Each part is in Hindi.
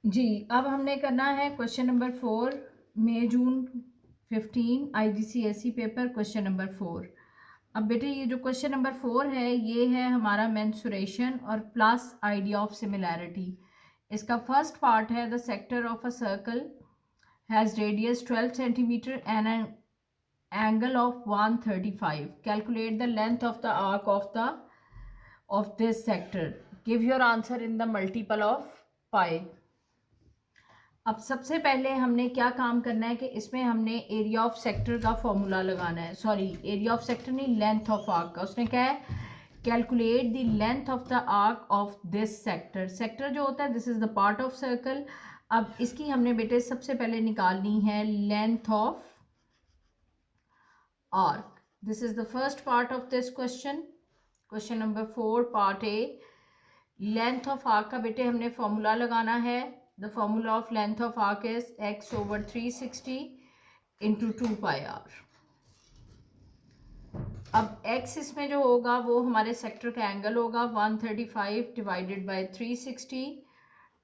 जी, अब हमने करना है क्वेश्चन नंबर 4, मई जून 15 IGCSE पेपर क्वेश्चन नंबर 4। अब बेटे ये जो क्वेश्चन नंबर 4 है ये है हमारा मेंसुरेशन और प्लस आइडिया ऑफ सिमिलैरिटी। इसका फर्स्ट पार्ट है the sector of a circle has radius 12 centimetre and an angle of 135। Calculate the length of the arc of this sector. Give your answer in the multiple of pi. अब सबसे पहले हमने क्या काम करना है कि इसमें हमने एरिया ऑफ सेक्टर का फॉर्मूला लगाना है। सॉरी, एरिया ऑफ सेक्टर नहीं, लेंथ ऑफ आर्क का। उसने क्या है, calculate the length of the arc of this sector. Sector जो होता है this is the part of circle. अब इसकी हमने बेटे सबसे पहले निकालनी है length of arc. This is the first part of this question, question number 4 part A. Length of arc का बेटे हमने फॉर्मूला लगाना है। The formula of length of arc is x/360 into 2πr। अब x इसमें जो होगा वो हमारे सेक्टर का एंगल होगा 135 divided by 360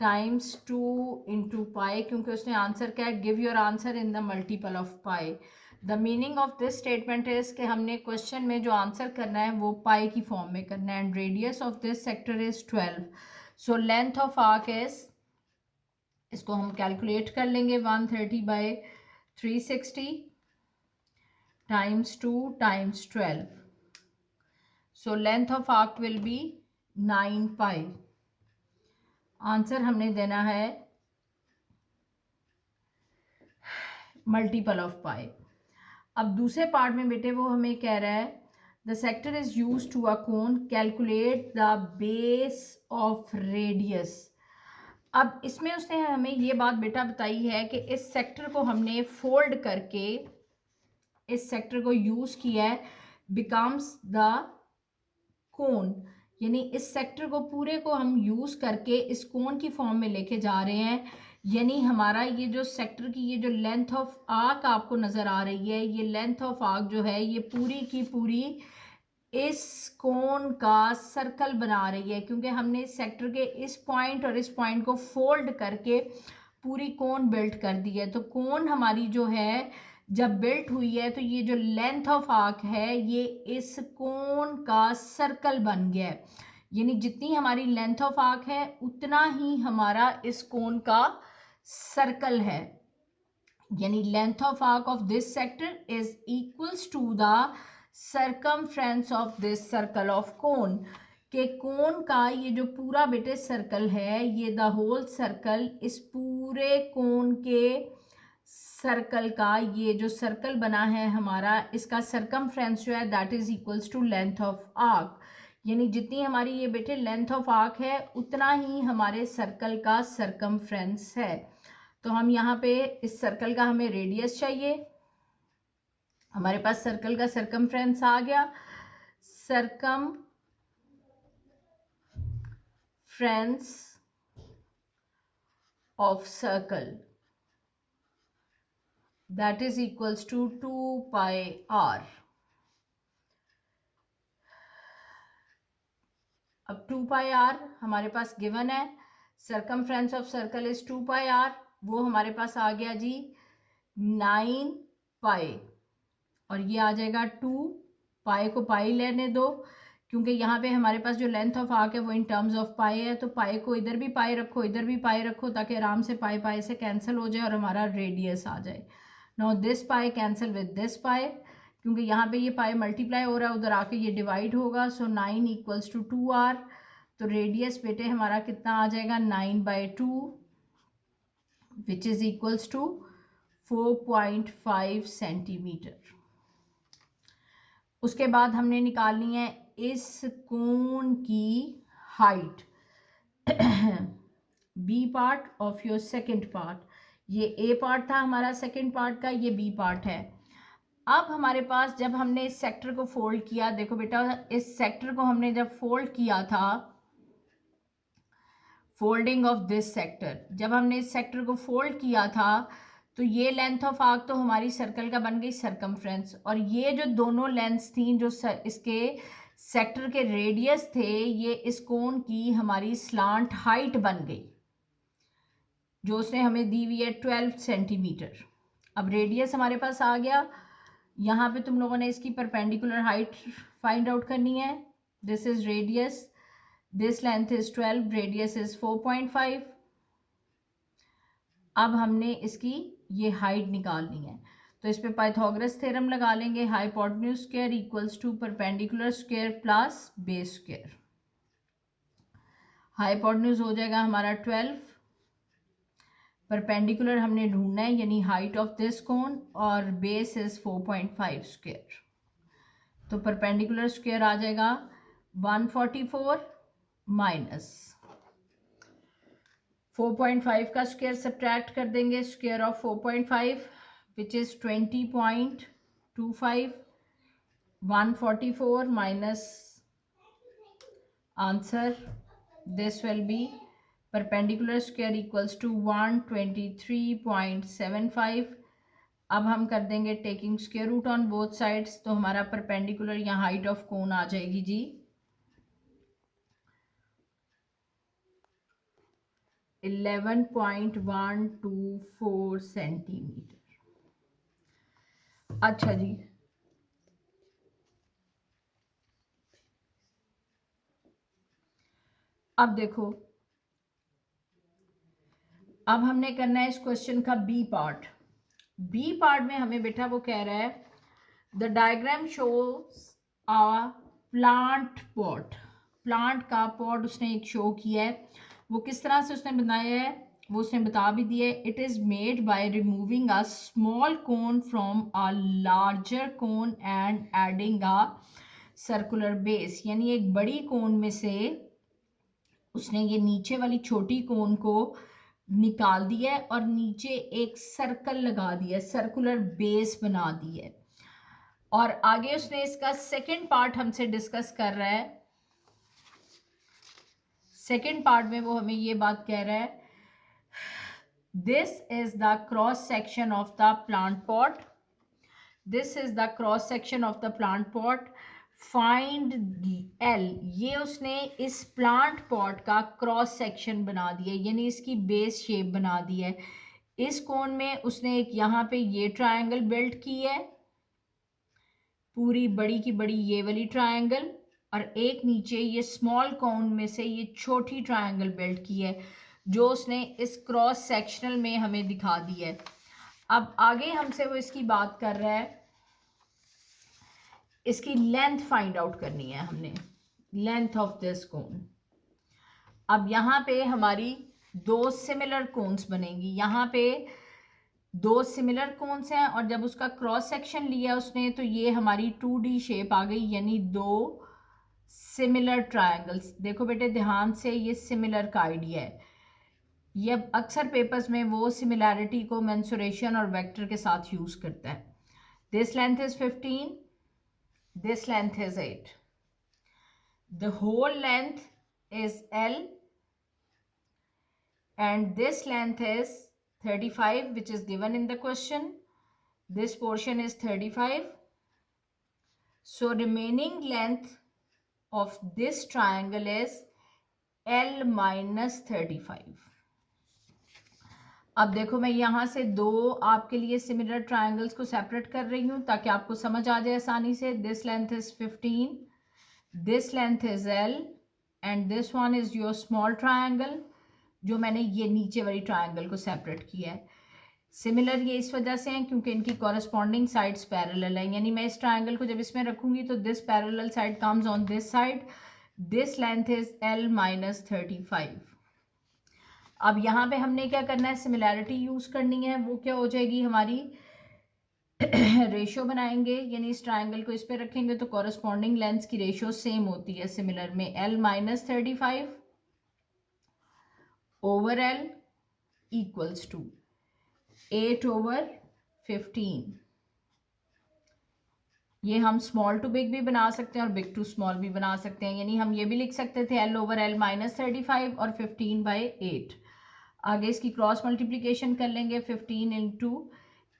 times 2 into pi, क्योंकि उसने आंसर क्या है, give your answer in the multiple of pi. The meaning of this statement is कि हमने क्वेश्चन में जो आंसर करना है वो पाई की फॉर्म में करना है। And radius of this sector is 12। So length of arc is, इसको हम कैलकुलेट कर लेंगे, 130 by 360 times 2 times 12। So length of arc will be 9 pi. Answer हमने देना है मल्टीपल ऑफ पाई। अब दूसरे पार्ट में बेटे वो हमें कह रहा है the sector is use to a cone, calculate the base of radius. अब इसमें उसने हमें ये बात बेटा बताई है कि इस सेक्टर को हमने फोल्ड करके इस सेक्टर को यूज किया है, बिकम्स द कोन। यानी इस सेक्टर को पूरे को हम यूज करके इस कोन की फॉर्म में लेके जा रहे हैं। यानी हमारा ये जो सेक्टर की ये जो लेंथ ऑफ आर्क आपको नजर आ रही है, ये लेंथ ऑफ आर्क जो है ये पूरी की पूरी इस कोन का सर्कल बना रही है, क्योंकि हमने इस सेक्टर के इस पॉइंट और इस पॉइंट को फोल्ड करके पूरी कोन बिल्ट कर दी है। तो कोन हमारी जो है जब बिल्ट हुई है तो ये जो लेंथ ऑफ आर्क है ये इस कोन का सर्कल बन गया है। यानी जितनी हमारी लेंथ ऑफ आर्क है उतना ही हमारा इस कोन का सर्कल है। यानी length of arc of this sector is equals to the circumference of this circle of cone. के कोन का ये जो पूरा बेटे सर्कल है, ये द होल सर्कल, इस पूरे कोन के सर्कल का ये जो सर्कल बना है हमारा, इसका सर्कमफ्रेंस जो है that is equals to length of arc. यानी जितनी हमारी ये बेटे लेंथ ऑफ आर्क है उतना ही हमारे सर्कल का सर्कमफ्रेंस है। तो हम यहाँ पे इस सर्कल का हमें रेडियस चाहिए, हमारे पास सर्कल का सर्कमफ्रेंस आ गया। Circumference of circle that is equals to 2πr। अब 2πr हमारे पास गिवन है, circumference of circle is 2πr, वो हमारे पास आ गया जी 9 पाई। और ये आ जाएगा 2 पाई को पाई लेने दो, क्योंकि यहाँ पे हमारे पास जो लेंथ ऑफ आर्क है वो इन टर्म्स ऑफ पाई है। तो पाई को इधर भी पाई रखो इधर भी पाई रखो, ताकि आराम से पाई पाई से कैंसिल हो जाए और हमारा रेडियस आ जाए। Now this pi cancel with this pi, क्योंकि यहाँ पे ये पाई मल्टीप्लाई हो रहा है, उधर आके ये डिवाइड होगा। So 9 equals to 2r। तो रेडियस बेटे हमारा कितना आ जाएगा, 9/2, which is equals to 4.5 centimetre. उसके बाद हमने निकालनी है इस कोन की height. B part of your second part, ये ए पार्ट था हमारा सेकंड पार्ट का, ये बी पार्ट है। अब हमारे पास जब हमने इस सेक्टर को फोल्ड किया, देखो बेटा इस सेक्टर को हमने जब फोल्ड किया था, फोल्डिंग ऑफ दिस सेक्टर, जब हमने इस सेक्टर को फोल्ड किया था तो ये लेंथ ऑफ आर्क तो हमारी सर्कल का बन गई सर्कमफ्रेंस, और ये जो दोनों लेंथ्स थी जो इसके सेक्टर के रेडियस थे, ये इस कोन की हमारी स्लांट हाइट बन गई। जो उसने हमें दी हुई है 12 सेंटीमीटर। अब रेडियस हमारे पास आ गया। यहाँ पे तुम लोगों ने इसकी परपेंडिकुलर हाइट फाइंड आउट करनी है। This is radius, this length is 12, radius is 4.5। अब हमने इसकी ये हाइट निकालनी है, तो इस पे पाइथागोरस थ्योरम लगा लेंगे। Hypotenuse square equals to perpendicular square plus base square. Hypotenuse हो जाएगा हमारा 12, परपेंडिकुलर हमने ढूंढना है यानी हाइट ऑफ दिस कोन, और बेस इज 4.5 स्क्वायर। तो परपेंडिकुलर स्क्वायर आ जाएगा 144 माइनस 4.5 का स्क्वायर सब्ट्रैक्ट कर देंगे, square of 4.5 which is 20.25। 144 minus answer, this will be perpendicular square equals to 123.75। अब हम कर देंगे taking square root on both sides, तो हमारा परपेंडिकुलर या हाइट ऑफ कोन आ जाएगी जी 11.124 सेंटीमीटर। अच्छा जी, अब देखो, अब हमने करना है इस क्वेश्चन का बी पार्ट। बी पार्ट में हमें बेटा वो कह रहा है the diagram shows a plant pot. Plant का पॉट उसने एक शो किया है। वो किस तरह से उसने बनाया है वो उसने बता भी दिया है। It is made by removing a small cone from a larger cone and adding a circular base, यानी एक बड़ी कोन में से उसने ये नीचे वाली छोटी कोन को निकाल दिया है और नीचे एक सर्कल लगा दिया है, सर्कुलर बेस बना दी है। और आगे उसने इसका सेकंड पार्ट हमसे डिस्कस कर रहा है। सेकंड पार्ट में वो हमें ये बात कह रहा है this is the cross section of the plant pot, this is the cross section of the plant pot, find L. ये उसने इस प्लांट पॉट का क्रॉस सेक्शन बना दिया, यानी इसकी बेस शेप बना दी है। इस कोन में उसने एक यहाँ पे ये ट्रायंगल बिल्ड की है, पूरी बड़ी की बड़ी ये वाली ट्रायंगल, और एक नीचे ये स्मॉल कोन में से ये छोटी ट्रायंगल बिल्ड की है, जो उसने इस क्रॉस सेक्शनल में हमें दिखा दी है। अब आगे हमसे वो इसकी बात कर रहा है, इसकी लेंथ फाइंड आउट करनी है हमने, लेंथ ऑफ दिस कोन। अब यहाँ पे हमारी दो सिमिलर कोन्स बनेंगी, यहाँ पे दो सिमिलर कोन्स हैं, और जब उसका क्रॉस सेक्शन लिया उसने तो ये हमारी 2D शेप आ गई, यानी दो सिमिलर ट्रायंगल्स। देखो बेटे ध्यान से, ये सिमिलर का आइडिया है। ये अक्सर पेपर्स में वो सिमिलैरिटी को मेंसुरेशन और वेक्टर के साथ यूज करता है। This length is 15, this length is 8, the whole length is L and this length is 35 which is given in the question. This portion is 35, so remaining length of this triangle is L minus 35. अब देखो, मैं यहाँ से दो आपके लिए सिमिलर ट्रायंगल्स को सेपरेट कर रही हूँ ताकि आपको समझ आ जाए आसानी से। This length is 15, this length is L and this one is your small triangle, जो मैंने ये नीचे वाली ट्रायंगल को सेपरेट किया है। सिमिलर ये इस वजह से हैं क्योंकि इनकी कॉरेस्पॉन्डिंग साइड्स पैरेलल है, यानी मैं इस ट्रायंगल को जब इसमें रखूंगी तो this parallel side comes on this side. This length is L minus 35। अब यहाँ पे हमने क्या करना है, सिमिलैरिटी यूज करनी है। वो क्या हो जाएगी हमारी रेशियो बनाएंगे, यानी इस ट्रायंगल को इस पे रखेंगे तो कॉरेस्पॉन्डिंग लेंथ्स की रेशियो सेम होती है सिमिलर में। L minus 35 over L equals to 8 over 15। ये हम स्मॉल टू बिग भी बना सकते हैं और बिग टू स्मॉल भी बना सकते हैं, यानी हम ये भी लिख सकते थे L over L minus 35 और 15 by 8। आगे इसकी क्रॉस मल्टीप्लीकेशन कर लेंगे, 15 into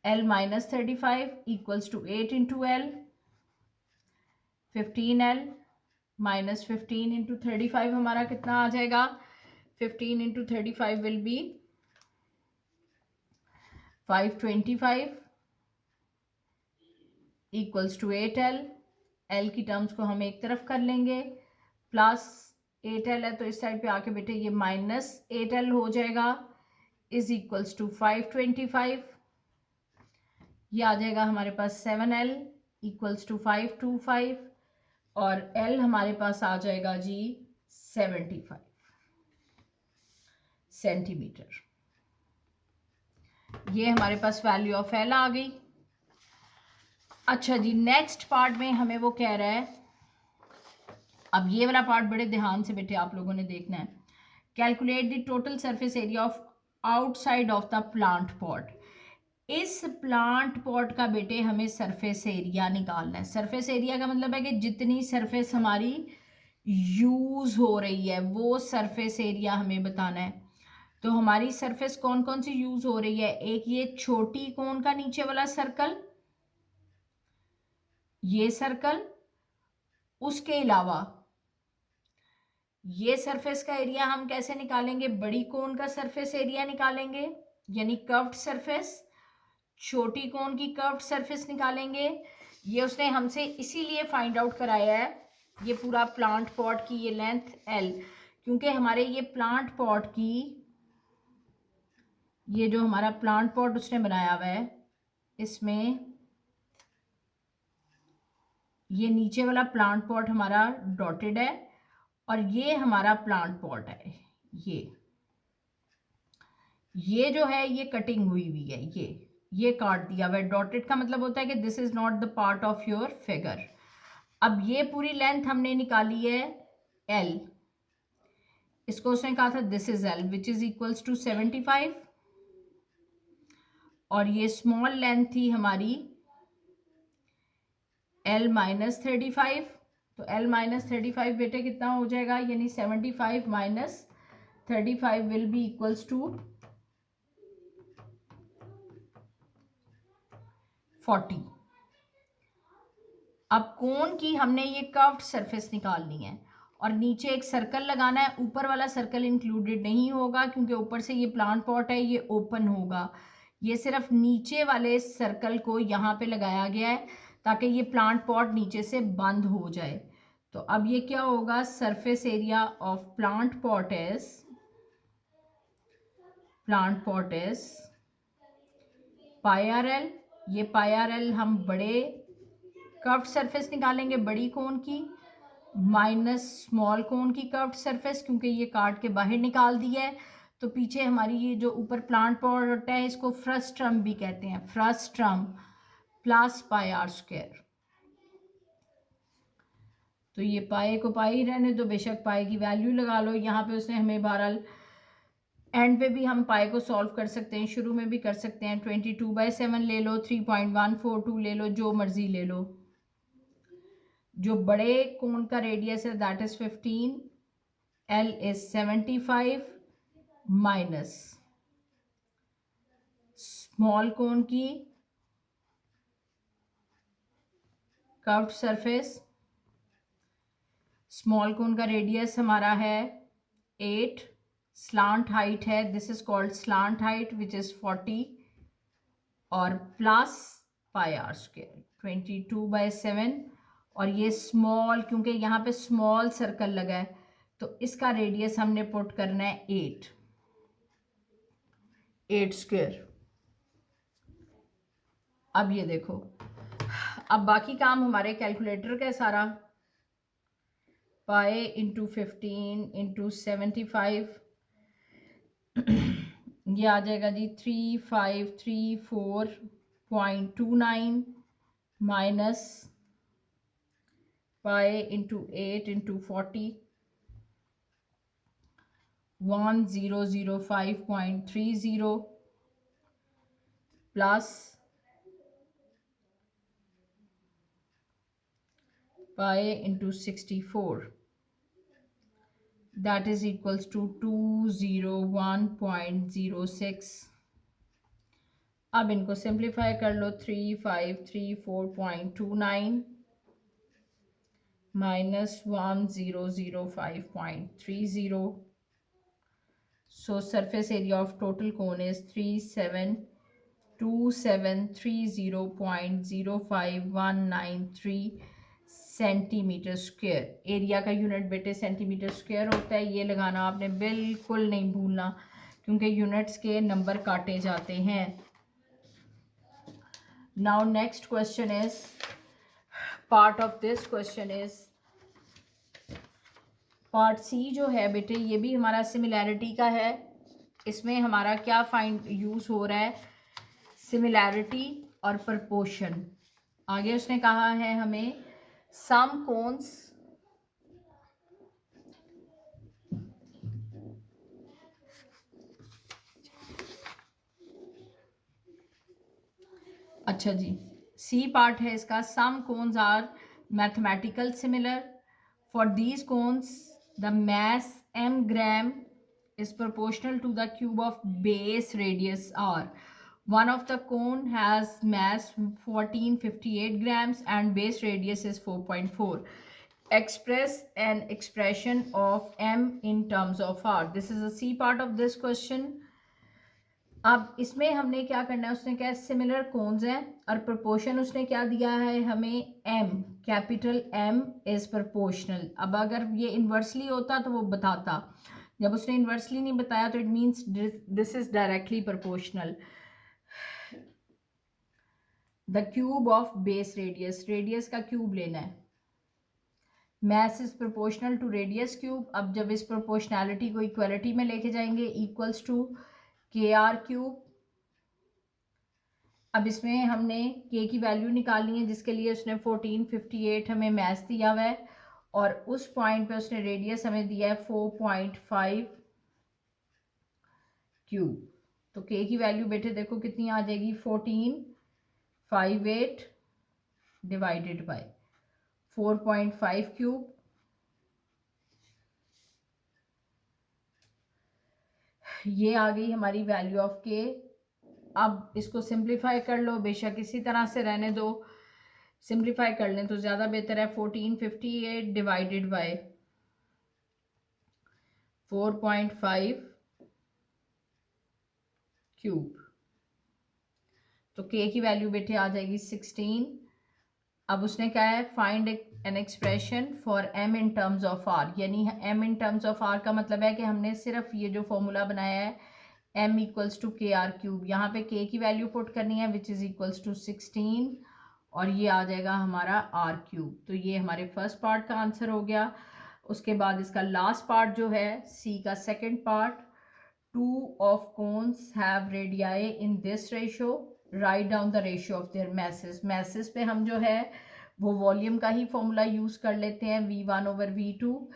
L minus 35 equals to 8 into L, 15L minus 15 into 35 हमारा कितना आ जाएगा, 15 into 35 will be 525 equals to 8L। L की टर्म्स को हम एक तरफ कर लेंगे, प्लस 8L है तो इस साइड पे आके बेटे ये माइनस 8L हो जाएगा, इज इक्वल्स टू 525। ये आ जाएगा हमारे पास 7L इक्वल्स टू 525, और L हमारे पास आ जाएगा जी 75 सेंटीमीटर। ये हमारे पास वैल्यू ऑफ L आ गई। अच्छा जी, नेक्स्ट पार्ट में हमें वो कह रहा है, अब ये वाला पार्ट बड़े ध्यान से बेटे आप लोगों ने देखना है। Calculate the total surface area of outside of the plant pot. इस प्लांट पॉट का बेटे हमें सरफेस एरिया निकालना है। सरफेस एरिया का मतलब है कि जितनी सरफेस हमारी यूज हो रही है वो सरफेस एरिया हमें बताना है। तो हमारी सरफेस कौन कौन सी यूज हो रही है? एक ये छोटी कोन का नीचे वाला सर्कल, ये सर्कल, उसके अलावा ये सरफेस का एरिया हम कैसे निकालेंगे? बड़ी कोन का सरफेस एरिया निकालेंगे, यानी कर्व्ड सरफेस, छोटी कोन की कर्व्ड सरफेस निकालेंगे। ये उसने हमसे इसीलिए फाइंड आउट कराया है, ये पूरा प्लांट पॉट की ये लेंथ L, क्योंकि हमारे ये प्लांट पॉट की, ये जो हमारा प्लांट पॉट उसने बनाया हुआ है, इसमें ये नीचे वाला प्लांट पॉट हमारा डॉटेड है और ये हमारा प्लांट पॉट है। ये जो है ये कटिंग हुई हुई है, ये काट दिया हुआ है। डॉटेड का मतलब होता है कि this is not the part of your figure. अब ये पूरी लेंथ हमने निकाली है L, इसको उसने कहा था this is L which is equals to 75, और ये स्मॉल लेंथ थी हमारी L माइनस 35। तो L माइनस 35 बेटे कितना हो जाएगा? यानी 75 minus 35 will be equals to 40। अब कोन की हमने ये कर्व्ड सरफेस निकालनी है और नीचे एक सर्कल लगाना है। ऊपर वाला सर्कल इंक्लूडेड नहीं होगा क्योंकि ऊपर से ये प्लांट पॉट है, ये ओपन होगा। ये सिर्फ नीचे वाले सर्कल को यहाँ पे लगाया गया है ताकि ये प्लांट पॉट नीचे से बंद हो जाए। तो अब ये क्या होगा? Surface area of plant pot is pi R L. ये पाई आर एल हम बड़े कर्व्ड सरफेस निकालेंगे बड़ी कोन की, माइनस स्मॉल कोन की कर्व्ड सरफेस, क्योंकि ये काट के बाहर निकाल दी है। तो पीछे हमारी ये जो ऊपर प्लांट पॉट है इसको फ्रस्ट्रम भी कहते हैं, frustum plus pi r square. तो ये पाए को पाई रहने दो, बेशक पाए की वैल्यू लगा लो। यहाँ पे उसने हमें बहरहाल एंड पे भी हम पाए को सॉल्व कर सकते हैं, शुरू में भी कर सकते हैं। 22/7 ले लो, 3.142 ले लो, जो मर्जी ले लो। जो बड़े कोन का रेडियस है that is 15, L is 75 minus small cone की कर्व्ड सरफेस। स्मॉल कोन का रेडियस हमारा है 8, स्लांट हाइट है, this is called slant height which is 40, और प्लस पाई आर स्क्वायर 22/7। और ये स्मॉल, क्योंकि यहाँ पे स्मॉल सर्कल लगा है तो इसका रेडियस हमने पुट करना है 8 स्क्वायर। अब ये देखो, अब बाकी काम हमारे कैलकुलेटर का सारा, पाई इंटू 15 इंटू 75, ये आ जाएगा जी 3534.29 minus pi into 8 into 40 1005.30 plus pi into 64 that is equals to 201.06। अब इनको सिंप्लीफाई कर लो, 3534.29 minus 1005.30। So surface area of total cone is 37 2730.05193 centimetre square. Area का यूनिट बेटे सेंटीमीटर स्क्वायर होता है, ये लगाना आपने बिल्कुल नहीं भूलना क्योंकि यूनिट्स के नंबर काटे जाते हैं। Now next question is, part of this question is part C जो है बेटे, ये भी हमारा सिमिलैरिटी का है। इसमें हमारा क्या फाइंड यूज हो रहा है, सिमिलैरिटी और प्रपोर्शन। आगे उसने कहा है हमें सम कोन्स अच्छा जी, सी पार्ट है इसका, some cones are mathematical similar. For these cones the mass m gram is proportional to the cube of base radius r. One of the cone has mass 1458 grams and base radius is 4.4. Express an expression of m in terms of r. This is the C part of this question. अब इसमें हमने क्या करना है, उसने क्या सिमिलर कोन्स हैं और प्रोपोर्शन उसने क्या दिया है हमें, m, capital m is proportional. अब अगर ये इन्वर्सली होता तो वो बताता, जब उसने इन्वर्सली नहीं बताया तो it means this is directly proportional. The cube of base radius, radius का क्यूब लेना है, mass is proportional to radius cube. अब जब इस प्रोपोर्शनैलिटी को इक्वलिटी में लेके जाएंगे, equals to K R cube. अब इसमें हमने के की वैल्यू निकालनी है जिसके लिए उसने 1458 हमें मैथ दिया हुआ है और उस पॉइंट पे उसने रेडियस हमें दिया है 4.5 क्यूब। तो के की वैल्यू बेटे देखो कितनी आ जाएगी, 1458 डिवाइडेड बाय 4.5 क्यूब। ये आ गई हमारी वैल्यू ऑफ के। अब इसको सिंप्लीफाई कर लो, बेशक इसी तरह से रहने दो, सिंप्लीफाई कर लें तो ज़्यादा बेहतर है। 1458 डिवाइडेड बाय 4.5 क्यूब, तो के की वैल्यू बेटे आ जाएगी 16। अब उसने क्या है, find an expression for M in terms of R, यानी M in terms of R का मतलब है कि हमने सिर्फ ये जो फॉर्मूला बनाया है m equals to K R cube, यहाँ पे k की वैल्यू पुट करनी है विच इज़ इक्वल्स टू 16 और ये आ जाएगा हमारा r क्यूब। तो ये हमारे फर्स्ट पार्ट का आंसर हो गया। उसके बाद इसका लास्ट पार्ट जो है c का second part, two of cones have radii in this ratio, write down the ratio of their masses. Masses पे हम जो है वो वॉल्यूम का ही फॉर्मूला यूज कर लेते हैं, v1 over v2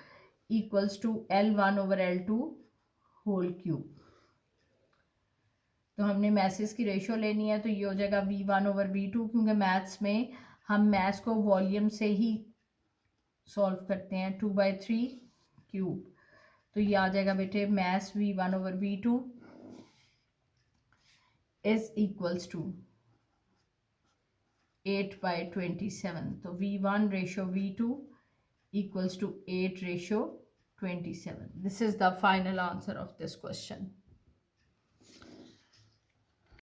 equals to L1 over L2 whole cube. तो हमने मैसेस की रेशियो लेनी है तो ये हो जाएगा v1 ओवर v2, क्योंकि मैथ्स में हम मैथ्स को वॉल्यूम से ही सॉल्व करते हैं, 2/3 क्यूब। तो ये आ जाएगा बेटे maths v1 over v2 is equals to 8/27। तो v1 ratio v2 equals to 8/27. This is the final answer of this question.